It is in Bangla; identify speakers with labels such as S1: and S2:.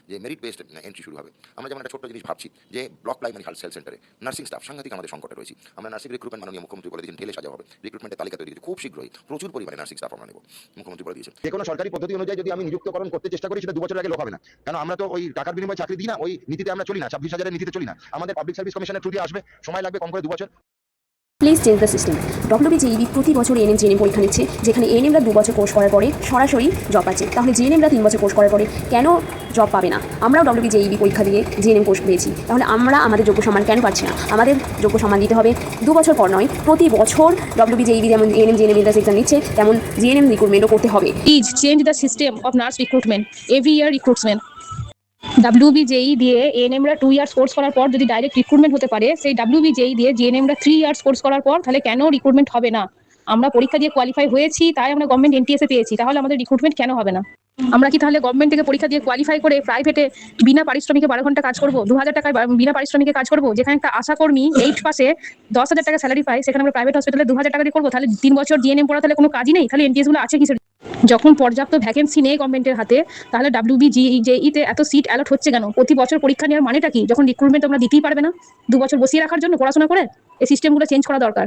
S1: যে মেরিট বেসড এন্ট্রি শুরু হবে। আমরা যেমন একটা ছোট্ট জিনিস ভাবছি যে ব্লক প্রাইমারি হেলথ সেন্টারে নার্সিং স্টাফ সাংঘাতিক আমাদের সংকটে রয়েছি। আমরা নার্সিং রিক্রুটমেন্ট মাননীয় মুখ্যমন্ত্রী বলে দিয়েছেন ঢেলে সাজা হবে। রিক্রুটমেন্টের তালিকা তৈরি খুব শীঘ্রই প্রচুর পরিমাণে নার্সিং স্টাফ আমরা নেব। মুখ্যমন্ত্রী বলে দিয়েছেন। যে কোনো সরকারি পদ্ধতি অনুযায়ী যদি আমি নিযুক্তকরণ করতে চেষ্টা করি সেটা 2 বছরের আগে লোক হবে না। কারণ আমরা তো ওই টাকার বিনিময়ে চাকরি দিই না, ওই নীতিতে আমরা চলি না, 26,000 এর নীতিতে চলি না। আমাদের পাবলিক সার্ভিস কমিশনের থ্রু দিয়ে আসবে, সময় লাগবে কম করে 2 বছর।
S2: Please change the system. WBJEB প্রতি বছর এএনএম জিএনএম পরীক্ষা নিচ্ছে, যেখানে এএনএমরা 2 বছর কোর্স করার পরে সরাসরি জব পাচ্ছে, তাহলে জিএনএমরা 3 বছর কোর্স করার পরে কেন জব পাবে না? আমরাও ডব্লিউবিজেইবি পরীক্ষা দিয়ে জিএনএম কোর্স পেয়েছি, তাহলে আমরা আমাদের যোগ্য সম্মান কেন পাচ্ছি না? আমাদের যোগ্য সম্মান দিতে হবে 2 বছর পর নয়, প্রতি বছর ডব্লিউবিজেইবি যেমন এএনএম জিএনএম এন্ট্রান্স এক্সাম নিচ্ছে তেমন জিএনএম রিক্রুটমেন্টও করতে হবে।
S3: Please change the system of nurse recruitment. Every year recruitment. WBJEE দিয়ে এএনএমরা 2 ইয়ার্স কোর্স করার পর যদি ডাইরেক্ট রিক্রুটমেন্ট হতে পারে, সেই WBJEE দিয়ে জিএনএমরা 3 ইয়ার্স কোর্স করার পর তাহলে কেন রিক্রুটমেন্ট হবে না? আমরা পরীক্ষা দিয়ে কোয়ালিফাই হয়েছি, তাই আমরা গভর্নমেন্ট এনটিএসএ পেয়েছি, তাহলে আমাদের রিক্রুটমেন্ট কেন হবে না? আমরা কি তাহলে গভর্নমেন্ট থেকে পরীক্ষা দিয়ে কোয়ালিফাই করে প্রাইভেটে বিনা পারিশ্রমিকে 12 ঘন্টা কাজ করবো, 2,000 টাকায় বিনা পারিশ্রমিকে কাজ করবো? যেখানে একটা আশাকর্মী 8 পাসে 10,000 টাকা স্যালারি পায়, সেখানে আমরা প্রাইভেট হসপিটালে 2,000 টাকা দিয়ে করবো? তাহলে 3 বছর জিএনএম পড়া তাহলে কোনো কাজই নেই, তাহলে এনটিএস গুলো আছে কিসের? যখন পর্যাপ্ত ভ্যাকেন্সি নেই গভর্নমেন্টের হাতে, তাহলে WBJEE-তে এত সিট অ্যালট হচ্ছে কেন? প্রতি বছর পরীক্ষা নেওয়ার মানেটা কি, যখন রিক্রুটমেন্ট আমরা দিতেই পারবে না? 2 বছর বসিয়ে রাখার জন্য পড়াশোনা করে? এই সিস্টেমগুলো চেঞ্জ করা দরকার।